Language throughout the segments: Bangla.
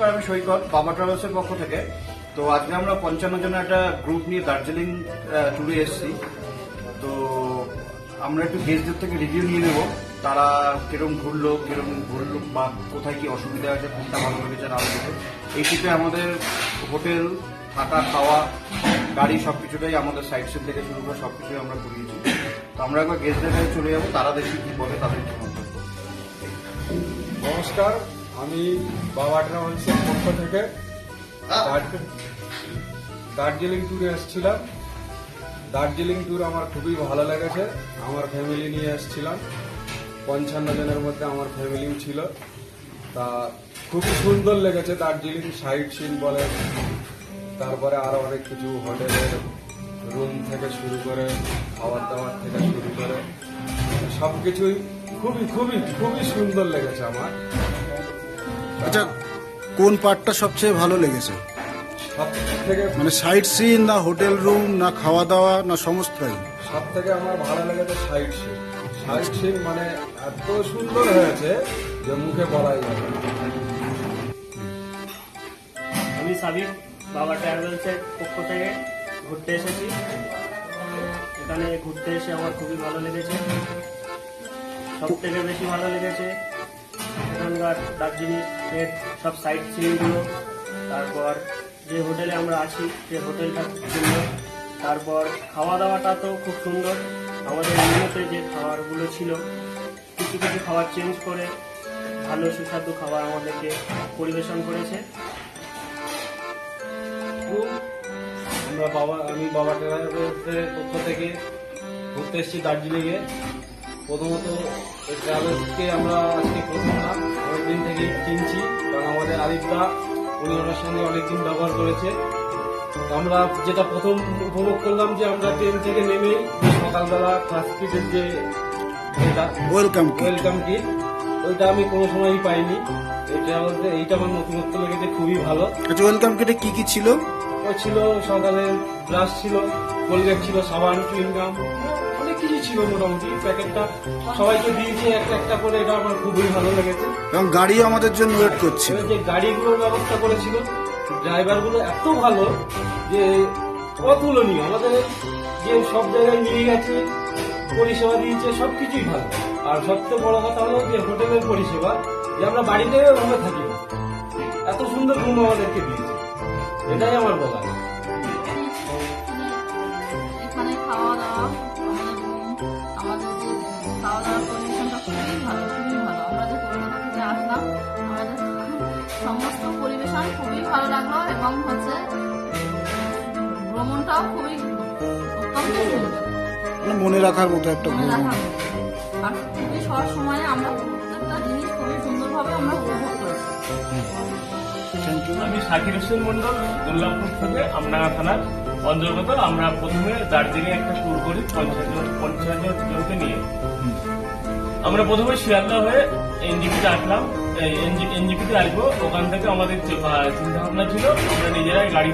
নমস্কার, আমি সৈকত, বাবা ট্রাভেলসের পক্ষ থেকে। তো আজকে আমরা 55 জনের একটা গ্রুপ নিয়ে দার্জিলিং ট্যুরে এসেছি। তো আমরা একটু গেস্টদের থেকে রিভিউ নিয়ে নেব, তারা কিরকম ঘুরলো বা কোথায় কি অসুবিধা আছে, কোনটা ভালো লেগেছে না লেগেছে। এই ট্রিপে আমাদের হোটেল, থাকা, খাওয়া, গাড়ি সবকিছুটাই আমাদের সাইড সিন থেকে শুরু করে সবকিছুই আমরা করিয়েছি। তো আমরা একবার গেস্টদের কাছে চলে যাবো, তারা দেখি কি বলে, তাদের কি মন্তব্য। নমস্কার, আমি বাবা ট্রাভেলসের পক্ষ থেকে দার্জিলিং ট্যুরে এসেছিলাম। দার্জিলিং ট্যুর আমার খুবই ভালো লেগেছে। আমার ফ্যামিলি নিয়ে এসেছিলাম, 55 জনের মধ্যে আমার ফ্যামিলিও ছিল। তা খুবই সুন্দর লেগেছে দার্জিলিং সাইট সিন বলে, তারপরে আরো অনেক কিছু হোটেলের রুম থেকে শুরু করে খাবার দাবার থেকে শুরু করে সবকিছুই খুবই খুবই খুবই সুন্দর লেগেছে আমার। আচ্ছা, কোন পার্টটা সবচেয়ে ভালো লেগেছে? সব থেকে মানে সাইট সিন না হোটেল রুম না খাওয়া দাওয়া না সমস্তই? সব থেকে আমার ভালো লেগেছে সাইট সিন। সাইট সিন মানে এত সুন্দর হয়েছে যে মুখে বলাই যাবে না। আমি সাবির, বাবা ট্রাভেলসের পক্ষ থেকে ঘুরতে এসেছি। এখানে ঘুরতে এসে আমার খুবই ভালো লেগেছে। সব থেকে বেশি ভালো লেগেছে এখানকার দার্জিলিংয়ের সব সাইট সিনগুলো, তারপর যে হোটেলে আমরা আছি সে হোটেলটা খুব সুন্দর, তারপর খাওয়া দাওয়াটা তো খুব সুন্দর। আমাদের মেনুতে যে খাবারগুলো ছিল কিছু কিছু খাবার চেঞ্জ করে ভালো সুস্বাদু খাবার আমাদেরকে পরিবেশন করেছে। আমি বাবা ট্রাভেলসের পক্ষ থেকে ঘুরতে এসেছি দার্জিলিংয়ে। প্রথমত এই ট্রাভেলসকে আমরা আজকে প্রথম না, অনেকদিন থেকেই চিনছি, কারণ আমাদের আদিত্যা উনি ওনার সঙ্গে অনেকদিন ব্যবহার করেছে। তো আমরা যেটা প্রথম উপভোগ করলাম যে আমরা ট্রেন থেকে নেমে সকালবেলা ফার্স্ট কিটের যে ওয়েলকাম কিট, ওইটা আমি কোনো সময়ই পাইনি। এই ট্রাভেলসে এইটা আমার নতুনত্ব লেগেছে, খুবই ভালো। আচ্ছা, ওয়েলকাম কিটে কি কি ছিল? ওই ছিল সকালে ব্রাশ ছিল, কোলগেট ছিল, সাবান, চুইংগাম, অনেক কিছু ছিল। মোটামুটি প্যাকেটটা সবাইকে দিয়েছি একটা একটা করে, এটা আমার খুবই ভালো লেগেছে। এবং গাড়িও আমাদের জন্য ওয়েট করছে। এবার যে গাড়িগুলোর ব্যবস্থা করেছিল, ড্রাইভারগুলো এত ভালো যে অতুলনীয়। আমাদের যে সব জায়গায় নিয়ে গেছে, পরিষেবা দিয়েছে, সবকিছুই ভালো। আর সবচেয়ে বড় কথা হলো যে হোটেলের পরিষেবা, যে আমরা বাড়িতে ভাবে থাকি না, এত সুন্দর রুম আমাদেরকে দিয়েছে। এটাই আমার বলা। এখানে খাওয়া দাওয়া, আমাদের যে খাওয়া দাওয়ার পরিবেশনটা খুবই ভালো, খুবই ভালো। আমরা যে কলকাতা থেকে আসলাম, আমাদের সমস্ত পরিবেশন খুবই ভালো লাগলো এবং ভ্রমণটাও খুবই অত্যন্ত সুন্দর, মানে মনে রাখার মতো একটা মনে ভ্রমণ। রাখার মতো। আর খুবই শর্ট সময়ে আমরা প্রত্যেকটা জিনিস খুবই সুন্দরভাবে আমরা উপভোগ করেছি। Thank you. আমি শাকির হোসেন মন্ডল, দুর্গাপুর থেকে আমডাঙ্গা থানার অন্তর্গত। আমরা প্রথমে দার্জিলিং একটা ট্যুর করি 50 জনকে নিয়ে। আমরা প্রথমে শিয়ালদা হয়ে এনজিপিতে আসলাম। এনজিপিতে আসবো, ওখান থেকে আমাদের চিন্তা ভাবনা ছিল আমরা নিজেরাই গাড়ি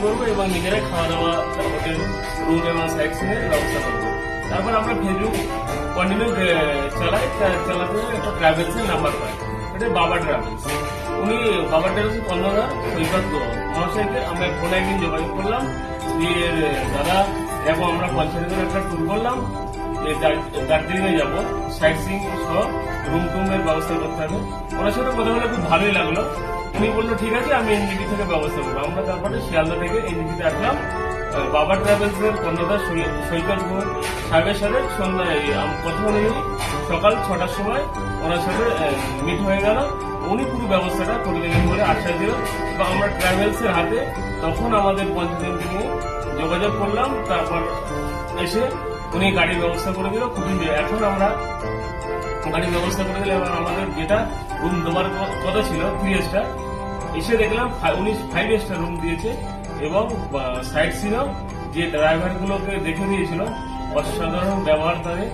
করবো এবং নিজেরাই খাওয়া দাওয়া, হোটেল রুম এবং সাইট সিনের ব্যবস্থা করবো। তারপর আমরা ফেসবুক কন্টিনিউ চালাতে একটা ট্রাভেলসের নাম্বার পাই, এটা বাবা ট্রাভেলস। উনি বাবা ট্রাভেলসের কর্ণধার সৈকত মহাশয়কে আমরা ফোনে একদিন যোগাযোগ করলাম, দিয়ে দাদা এখন আমরা 50 জনের একটা ট্যুর করলাম, দার্জিলিংয়ে যাবো, সাইট সিইং সহ রুম টুমের ব্যবস্থা করতে হবে। ওনার সাথে কথা বলে খুব ভালোই লাগলো। উনি বললো ঠিক আছে, আমি এনজিপি থেকে ব্যবস্থা করবো। আমরা তারপরে শিয়ালদা থেকে এনজিপিতে আসলাম। বাবা ট্রাভেলসের কর্ণধার সৈকত সাহেবের সাথে কথা অনুযায়ী সকাল 6টার সময় ওনার সাথে মিট হয়ে গেল। উনি পুরো ব্যবস্থাটা করে দেবেন বলে আশ্বাস দিল এবং আমরা ট্রাভেলসের হাতে তখন আমাদের 50 জনকে নিয়ে যোগাযোগ করলাম। তারপর এসে উনি গাড়ির ব্যবস্থা করে দিল। খুবই এখন আমরা গাড়ির ব্যবস্থা করে দিলে এবং আমাদের যেটা রুম দেওয়ার কথা ছিল 3 স্টার, এসে দেখলাম উনি 5 স্টার রুম দিয়েছে এবং সাইট সিনও যে ড্রাইভারগুলোকে দেখে দিয়েছিল অসাধারণ ব্যবহার তাদের,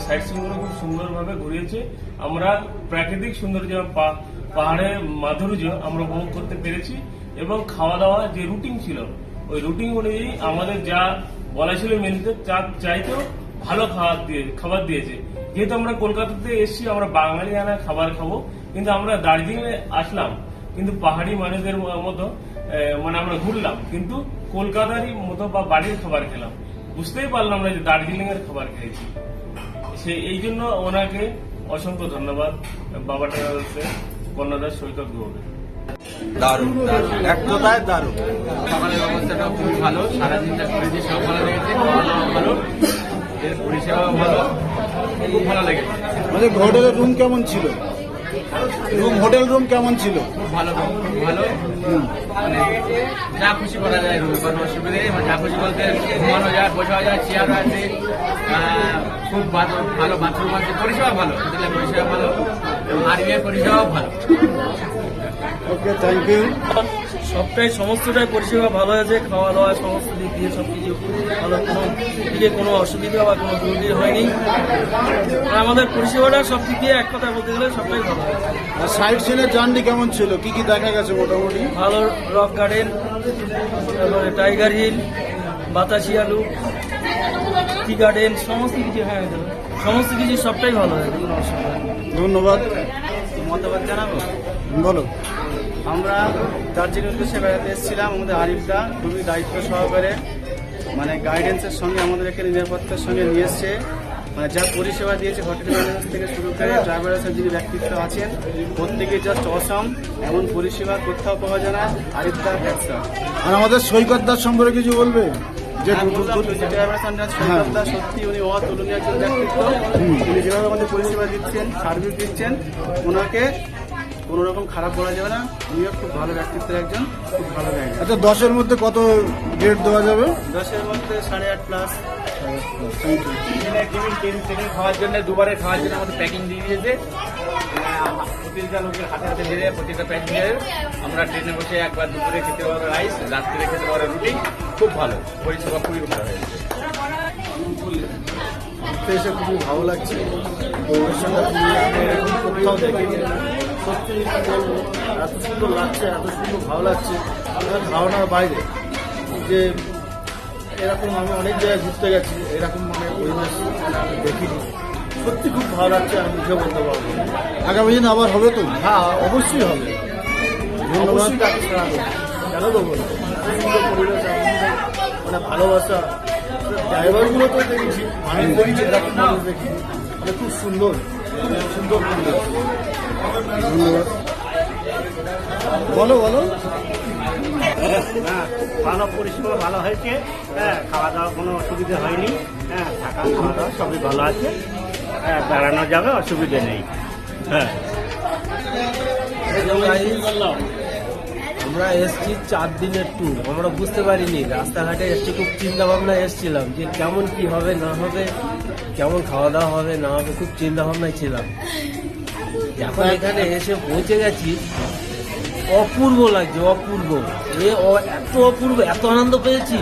সাইট সিনগুলো খুব সুন্দরভাবে ঘুরিয়েছে। আমরা প্রাকৃতিক সৌন্দর্য, পাহাড়ের মাধুর্য আমরা উপভোগ করতে পেরেছি এবং খাওয়া দাওয়া যে রুটিন ছিল, ওই রুটিন অনুযায়ী আমাদের যা বলা ছিল মেনুতে চাইতেও ভালো খাবার দিয়েছে। যেহেতু আমরা কলকাতাতে এসেছি, আমরা বাঙালি আনা খাবার খাবো, কিন্তু আমরা দার্জিলিংয়ে আসলাম, কিন্তু পাহাড়ি মানুষদের মতো মানে আমরা ঘুরলাম, কিন্তু কলকাতারই মতো বা বাড়ির খাবার খেলাম, বুঝতেই পারলাম না যে দার্জিলিং এর খাবার খেয়েছি। এই জন্য ওনাকে অসংখ্য ধন্যবাদ বাবা ট্রাভেলসের কর্ণধার সৈকত গ্রুপে। দারুণ এক কথায় দারুণ। খাবারের ব্যবস্থাটা খুবই ভালো, সারাদিনটা ঘুরেছি, সব ভালো লেগেছে, খাওয়া দাওয়া ভালো, এর পরিষেবা ভালো, খুব ভালো লেগেছে। মানে হোটেলের রুম কেমন ছিল? হোটেল রুম কেমন ছিল? খুব ভালো, খুব ভালো। মানে যা খুশি করা যায় রুমে, কোনো অসুবিধা নেই। যা খুশি বলতে ঘুমানো যায়, বসা যায়, চেয়ার আছে, খুব ভালো বাথরুম আছে, পরিষেবা ভালো, হোটেলের পরিষেবা ভালো এবং আরবিআই পরিষেবাও ভালো। ওকে, থ্যাংক ইউ। সমস্তটাই পরিষেবা ভালো হয়েছে, খাওয়া দাওয়া সমস্ত দিক দিয়ে সবকিছু ভালো, কোনো দিকে কোনো অসুবিধা বা কোনো দুর্নীতি হয়নি। আর আমাদের পরিষেবাটা সব দিক দিয়ে এক কথা বলতে গেলে সবটাই ভালো হয়েছে। আর সাইড সিনের জার্নি কেমন ছিল? কি কি দেখা গেছে মোটামুটি? ভালো রক গার্ডেন, তারপরে tiger hill, Batasia loop, tea garden, সমস্ত কিছু, হ্যাঁ সমস্ত কিছু সবটাই ভালো হয়েছে, কোনো অসুবিধা নেই। ধন্যবাদ। মতামত জানাবো। বলো। আমরা দার্জিলিং উদ্দেশ্যে বেড়াতে এসেছিলাম, আমাদের আরিফদা খুবই দায়িত্ব সহকারে মানে গাইডেন্সের সঙ্গে আমাদের এখানে নিরাপত্তার সঙ্গে নিয়ে এসছে। মানে যা পরিষেবা দিয়েছে হোটেল ম্যানেজমেন্ট থেকে শুরু করে ড্রাইভারের যিনি ব্যক্তিত্ব আছেন, প্রত্যেকে জাস্ট অসাম, এমন পরিষেবা কোথাও পাওয়া যায় না। আরিফদা ব্যবসা আর আমাদের সৈকতদার সম্পর্কে কিছু বলবে? যে সৈকতদা সত্যি উনি অতুলনীয় একজন ব্যক্তিত্ব। উনি যেভাবে আমাদের পরিষেবা দিচ্ছেন, সার্ভিস দিচ্ছেন, ওনাকে কোনো রকম খারাপ বলা যাবে না। উনিও খুব ভালো ব্যক্তিত্বের একজন, খুব ভালো গাইড। আচ্ছা, 10-এর মধ্যে কত রেট দেওয়া যাবে? 10-এর মধ্যে 8.5 প্লাস। টিফিন খাওয়ার জন্য, দুবারে খাওয়ার জন্য আমাদের প্যাকিং দিয়ে দিয়েছে। প্রতিটা লোকের হাতে হাতে ধরে প্রতিটা প্যাকিং দিয়ে আমরা ট্রেনে বসে একবার দুপুরে খেতে পারবো রাইস, রাত্রে খেতে পারবো রুটি। খুব ভালো পরিষেবা, খুবই ভালো হয়েছে। ঘুরতে এসে খুবই ভালো লাগছে। পরিবেশনটা এরকম কোথাও দেখিনি। সত্যি বলবো, এত সুন্দর লাগছে, এত সুন্দর ভালো লাগছে, আমার ধারণার বাইরে। যে এরকম আমি অনেক জায়গায় ঘুরতে গেছি, এরকম মানে পরিবেশ মানে আমি দেখিনি। সত্যি খুব ভালো লাগছে, আমি মুখে বলতে পারবো। আগামী দিন আবার হবে তো? হ্যাঁ, অবশ্যই হবে। ধন্যবাদ। কেন দেবো না? সুন্দর পরিবেশ, মানে ভালোবাসা। ড্রাইভারগুলো তো দেখেছি, আমি বলছি এরকম মানুষ দেখি, মানে খুব সুন্দর, খুব সুন্দর পরিবেশ। ধন্যবাদ। বলো বলো। হ্যাঁ, ভালো পরিষেবা ভালো হয়েছে। হ্যাঁ, খাওয়া দাওয়া কোনো অসুবিধা হয়নি। হ্যাঁ, থাকা খাওয়া দাওয়া সবই ভালো আছে। হ্যাঁ, বেড়ানো যাবে, অসুবিধা নেই। হ্যাঁ, আমরা এসছি 4 দিনের ট্যুর, আমরা বুঝতে পারিনি। রাস্তাঘাটে এসছি, খুব চিন্তা ভাবনা এসছিলাম যে কেমন কি হবে না হবে, কেমন খাওয়া দাওয়া হবে না হবে, খুব চিন্তা ভাবনায় ছিলাম। এখন এখানে এসে পৌঁছে গেছি, অপূর্ব লাগছে, অপূর্ব। এত অপূর্ব, এত আনন্দ পেয়েছি,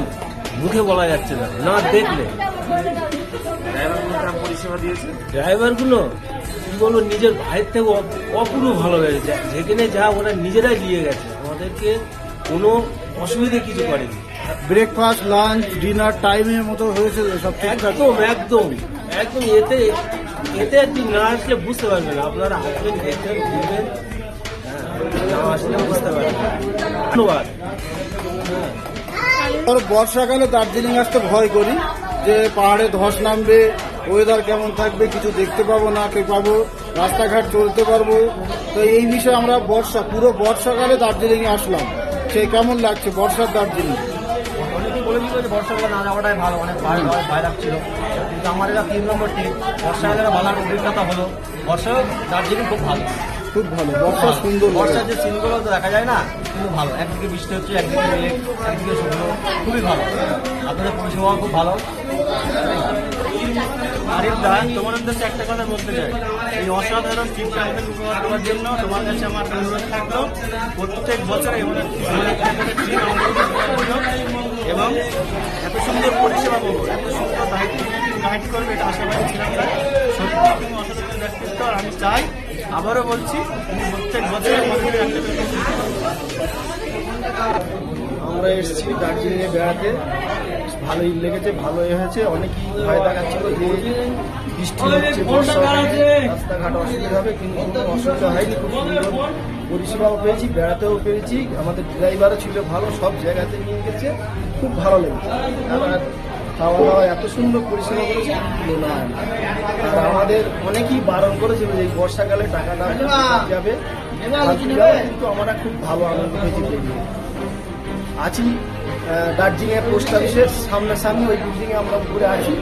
মুখে বলা যাচ্ছে না, না দেখলে। পরিষেবা দিয়েছে ড্রাইভারগুলো কি বলবো, নিজের ভাইয়ের থেকে অপূর্ব ভালো হয়েছে। যেখানে যা ওরা নিজেরাই নিয়ে গেছে, আমাদেরকে কোনো অসুবিধে কিছু করেনি। ব্রেকফাস্ট, লাঞ্চ, ডিনার টাইমের মতো হয়েছে সব ঠিকঠাক? একদম একদম একদম। এতে একদিন না আসলে বুঝতে পারবেন, আপনারা আসবেন, দেখবেন, ঘুরবেন, না আসলে বুঝতে পারবেন। ধন্যবাদ। বর্ষাকালে দার্জিলিং আসতে ভয় করি যে পাহাড়ে ধস নামবে, ওয়েদার কেমন থাকবে, কিছু দেখতে পাবো না পাবো, রাস্তাঘাট চলতে পারবো। তো এই বিষয়ে আমরা পুরো বর্ষাকালে দার্জিলিংয়ে আসলাম। সে কেমন লাগছে বর্ষার দার্জিলিং? অনেকেই বলেছিল যে বর্ষাকালে না যাওয়াটাই ভালো, অনেক ভয় লাগছিল, কিন্তু আমার এটা 3 নম্বর ট্রিপ। বর্ষাকালে ভালো অভিজ্ঞতা হলো। বর্ষা দার্জিলিং খুব ভালো, খুব ভালো। বর্ষা সুন্দর, বর্ষার যে সিনগুলো তো দেখা যায় না, কিন্তু ভালো। একদিকে বৃষ্টি হচ্ছে, একদিকে মেঘ, একদিকে শুকনো, খুবই ভালো। আপনাদের পরিষেবা খুব ভালো। আরিফদা, তোমার উদ্দেশ্যে একটা কথা বলতে চাই, এই অসাধারণ ট্রিপটা আমাদের উপহার দেওয়ার জন্য তোমার কাছে আমার অনুরোধ থাকলো, প্রত্যেক বছর এবং এত সুন্দর পরিষেবা পাবো, এত সুন্দর গাইড করবে, এটা আশাবাদী ছিলাম না। সত্যি তুমি অসাধারণ ব্যক্তিত্ব। আর আমি চাই, আবারও বলছি, তুমি প্রত্যেক বছর আমাদের একটা আমরা এসেছি দার্জিলিংয়ে বেড়াতে, ভালোই লেগেছে, ভালোই হয়েছে। অনেকই ভয় দেখাচ্ছিল যে বৃষ্টি হচ্ছে, বর্ষা হবে, রাস্তাঘাট অসুবিধা হবে, কিন্তু কোনো অসুবিধা হয়নি। খুব সুন্দর পরিষেবাও পেয়েছি, বেড়াতেও পেরেছি। আমাদের ড্রাইভারও ছিল ভালো, সব জায়গাতে নিয়ে গেছে, খুব ভালো লেগেছে। আর খাওয়া দাওয়া এত সুন্দর পরিষেবা করেছে, তুলনা হয় না। আর আমাদের অনেকেই বারণ করেছিল যে এই বর্ষাকালে টাকাটা যাবে, কিন্তু আমরা খুব ভালো আনন্দ পেয়েছি। আছি দার্জিলিং এর পোস্ট অফিসের সামনাসামনি, ওই বিল্ডিংয়ে আমরা ঘুরে আছি,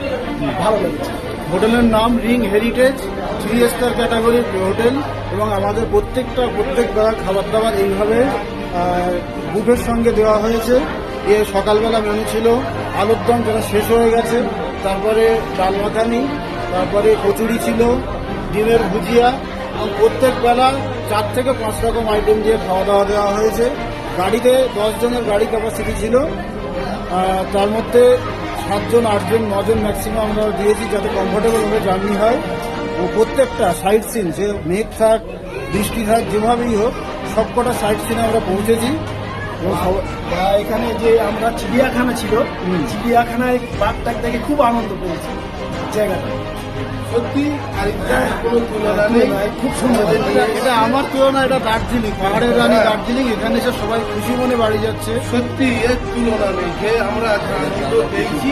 ভালো লেগেছে। হোটেলের নাম রিং হেরিটেজ, 3 স্টার ক্যাটাগরির হোটেল, এবং আমাদের প্রত্যেক বেলা খাবার দাবার এইভাবে বুফের সঙ্গে দেওয়া হয়েছে। সকালবেলা মেনু ছিল আলুর দম, যেটা শেষ হয়ে গেছে, তারপরে ডাল মাখানি, তারপরে কচুরি ছিল, ডিমের ভুজিয়া, এবং প্রত্যেক বেলা 4 থেকে 5 রকম আইটেম দিয়ে খাওয়া দাওয়া দেওয়া হয়েছে। গাড়িতে 10 জনের গাড়ি ক্যাপাসিটি ছিল, তার মধ্যে 7 জন 8 জন 9 জন ম্যাক্সিমাম আমরা দিয়েছি, যাতে কমফোর্টেবলভাবে জার্নি হয়। ও প্রত্যেকটা সাইট সিন, যে মেঘ থাক বৃষ্টি থাক যেভাবেই হোক, সবকটা সাইট সিনে আমরা পৌঁছেছি। এখানে যে আমরা চিড়িয়াখানা ছিল, চিড়িয়াখানায় বাঘটাক দেখে খুব আনন্দ পেয়েছি। জায়গাটা সত্যি আরেকটার কোনো তুলনা নেই, খুব সুন্দর। এটা আমার তুলনা, এটা দার্জিলিং, পাহাড়ের রানী দার্জিলিং। এখানে এসে সবাই খুশি মনে বাড়ি যাচ্ছে। সত্যি এর তুলনা নেই, যে আমরা আনন্দ পেয়েছি।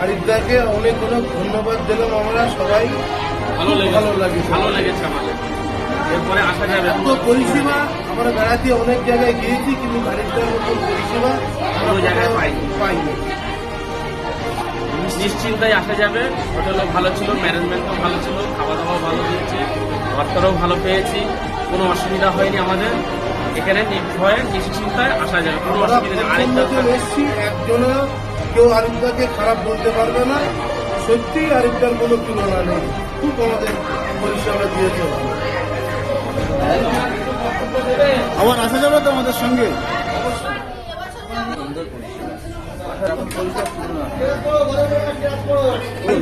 আরিফদাকে অনেক অনেক ধন্যবাদ দিলাম। আমরা সবাই ভালো লেগেছে আমাদের। এরপরে আসা যাবে। এত পরিষেবা আমরা বেড়াতে অনেক জায়গায় গিয়েছি, কিন্তু আরিফদার মতন পরিষেবা কোনো জায়গায় পাইনি। নিশ্চিন্তায় আসা যাবে। হোটেলও ভালো ছিল, ম্যানেজমেন্টও ভালো ছিল, খাওয়া দাওয়া ভালো দিয়েছে, ভর্তারও ভালো পেয়েছি, কোনো অসুবিধা হয়নি আমাদের। এখানে নির্ভয়ে নিশ্চিন্তায় আসা যাবে, কোনো অসুবিধা নেই। আরিফদাকে এসছি, একজনও কেউ আরিফদাকে খারাপ বলতে পারবে না। সত্যি আরিফদার কোনো তুলনা নেই, খুব আমাদের পরিষেবা দিয়েছে। আবার আসা যাবে তো আমাদের সঙ্গে।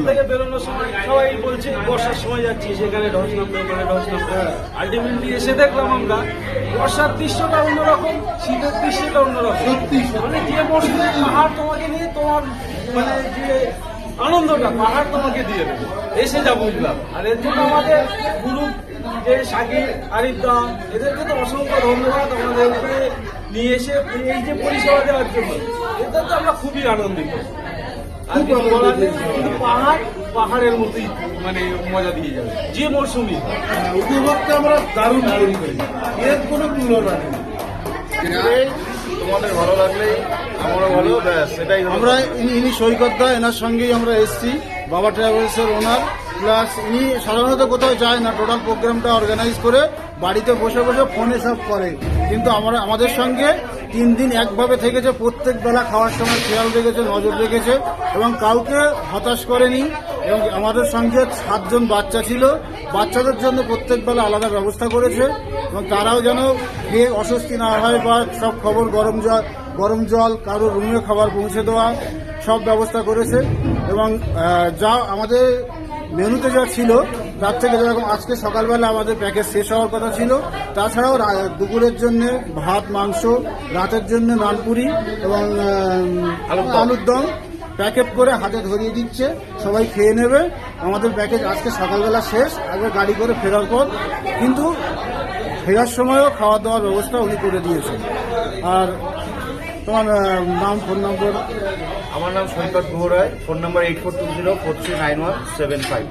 থেকে বেরোনোর সময় সবাই বলছে বর্ষার সময় যাচ্ছি, সেখানে ঢস নামবে, ওখানে ঢস নামবে। আলটিমেটলি এসে দেখলাম আমরা বর্ষার দৃশ্যটা অন্যরকম, শীতের দৃশ্যটা অন্যরকম। সত্যি মানে যে মৌসুমে পাহাড় তোমাকে নিয়ে তোমার মানে যে আনন্দটা পাহাড় তোমাকে দিয়ে দেবে, এসে যা বুঝলাম। আর এর জন্য আমাদের গুরু যে সাকিব, আরিফদা, এদেরকে তো অসংখ্য ধন্যবাদ আমাদেরকে নিয়ে এসে এই যে পরিষেবা দেওয়ার জন্য। এতে তো আমরা খুবই আনন্দিত। আর কিছু বলার নেই, কিন্তু পাহাড়ের মতোই মানে মজা দিয়ে যাবে যে মৌসুমি। উপভোগটা আমরা দারুণ করি, এর কোনো তুলনা নেই। তোমাদের ভালো লাগলেই আমারও ভালো, সেটাই। আমরা ইনি সৈকতদা, এনার সঙ্গেই আমরা এসেছি, বাবা ট্রাভেলসের ওনার। প্লাস ইনি সাধারণত কোথাও যায় না, টোটাল প্রোগ্রামটা অর্গানাইজ করে বাড়িতে বসে বসে ফোনে সব করে, কিন্তু আমাদের সঙ্গে 3 দিন একভাবে থেকেছে। প্রত্যেক বেলা খাওয়ার সময় খেয়াল রেখেছে, নজর রেখেছে, এবং কাউকে হতাশ করেনি। এবং আমাদের সঙ্গে 7 জন বাচ্চা ছিল, বাচ্চাদের জন্য প্রত্যেক বেলা আলাদা ব্যবস্থা করেছে, এবং তারাও যেন খেয়ে অস্বস্তি না হয়, বা সব খবর গরম জল কারো রুমে খাবার পৌঁছে দেওয়া সব ব্যবস্থা করেছে। এবং যা আমাদের মেনুতে যা ছিল তার থেকে, যেরকম আজকে সকালবেলা আমাদের প্যাকেজ শেষ হওয়ার কথা ছিল, তাছাড়াও দুপুরের জন্য ভাত মাংস, রাতের জন্য নানপুরি এবং আলুর দম প্যাকেট করে হাতে ধরিয়ে দিচ্ছে, সবাই খেয়ে নেবে। আমাদের প্যাকেজ আজকে সকালবেলা শেষ, আগে গাড়ি করে ফেরার পর, কিন্তু ফেরার সময়ও খাওয়া দাওয়ার ব্যবস্থা উনি করে দিয়েছেন। আর তোমার নাম, ফোন নম্বর? আমার নাম সৈকত গুহ রায়, ফোন নম্বর 8420439175।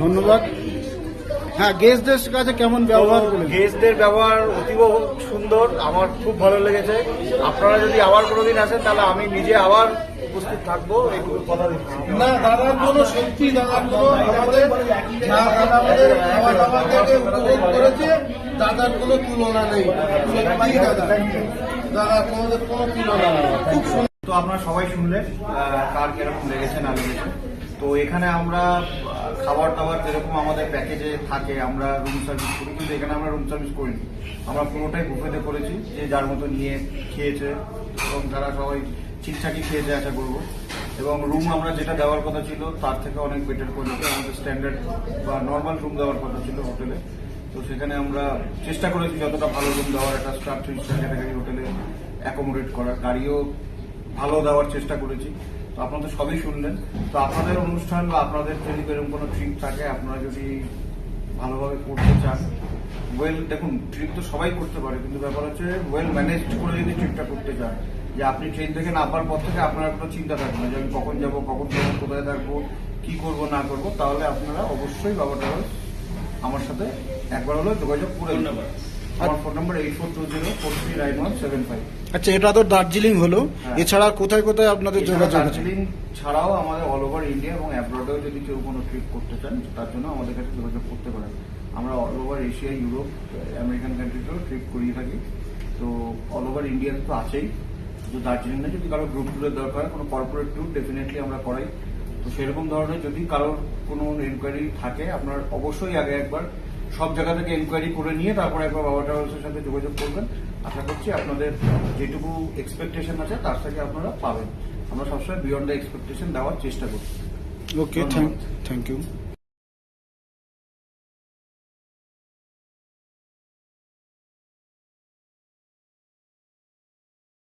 ধন্যবাদ। হ্যাঁ, গেস্টদের কাছে কেমন ব্যবহার করলেন? গেস্টদের ব্যবহার অতীব সুন্দর, আমার খুব ভালো লেগেছে। আপনারা যদি আবার কোনোদিন আসেন, তাহলে আমি নিজে আবার উপস্থিত থাকবো, এইগুলো কথা দিচ্ছি। না, দাদার কোনো সত্যি, দাদার কোনো আমাদের খাওয়া দাওয়া থেকে উপভোগ করেছে, দাদার কোনো তুলনা নেই। সত্যি দাদার কোনো তুলনা নেই, খুব সুন্দর। তো আপনারা সবাই শুনলেন কার কিরকম লেগেছে না লেগেছে। তো এখানে আমরা খাবার টাবার যেরকম আমাদের প্যাকেজে থাকে, আমরা রুম সার্ভিস করি, কিন্তু এখানে আমরা রুম সার্ভিস করিনি। আমরা পুরোটাই বুফেতে করেছি, যে যার মতো নিয়ে খেয়েছে, এবং তারা সবাই ঠিকঠাকই খেয়েছে আশা করবো। এবং রুম আমরা যেটা দেওয়ার কথা ছিল তার থেকে অনেক বেটার করেছি। আমাদের স্ট্যান্ডার্ড বা নর্মাল রুম দেওয়ার কথা ছিল হোটেলে, তো সেখানে আমরা চেষ্টা করেছি যতটা ভালো রুম দেওয়ার। একটা স্টার 3 স্টার ক্যাটাগরি হোটেলে অ্যাকোমোডেট করার, গাড়িও ভালো দেওয়ার চেষ্টা করেছি। তো আপনারা তো সবই শুনলেন। তো আপনাদের অনুষ্ঠান বা আপনাদের যদি এরকম কোনো ট্রিপ থাকে, আপনারা যদি ভালোভাবে করতে চান, দেখুন ট্রিপ তো সবাই করতে পারে, কিন্তু ব্যাপার হচ্ছে ওয়েল ম্যানেজড করে যদি ট্রিপটা করতে চান, যে আপনি ট্রেন থেকে নামার পর থেকে আপনার কোনো চিন্তা থাকবে না যে আমি কখন যাবো, কোথায় থাকবো, কি করব না করব, তাহলে আপনারা অবশ্যই বাবা ট্রাভেলস আমার সাথে একবার হলেও যোগাযোগ করে নিন। আমার ফোন নাম্বার 8420439175। আচ্ছা, এটা তো দার্জিলিং হলো, হ্যাঁ। এছাড়া কোথায় কোথায় আপনাদের এছাড়া যোগাযোগ আছে? দার্জিলিং ছাড়াও আমাদের অল ওভার ইন্ডিয়া এবং অ্যাব্রডেও যদি কেউ কোনো ট্রিপ করতে চান, তার জন্য আমাদের কাছে যোগাযোগ করতে পারেন। আমরা all over Asia, Europe, American কান্ট্রিতেও ট্রিপ করিয়ে থাকি। তো অল ওভার ইন্ডিয়াতে তো আছেই, শুধু দার্জিলিং না, যদি কারো গ্রুপ ট্যুরের দরকার, কোনো কর্পোরেট ট্যুর ডেফিনেটলি আমরা করাই। তো সেরকম ধরনের যদি কারোর কোনো এনকোয়ারি থাকে, আপনার অবশ্যই আগে একবার সব জায়গা থেকে এনকোয়ারি করে নিয়ে তারপরে একবার বাবা ট্রাভেলসের সাথে যোগাযোগ করবেন। আশা করছি আপনাদের যেটুকু এক্সপেকটেশন আছে তার থেকে আপনারা পাবেন। আমরা সবসময় বিয়ন্ড দ্য এক্সপেকটেশন দেওয়ার চেষ্টা করছি। ওকে, থ্যাংক ইউ।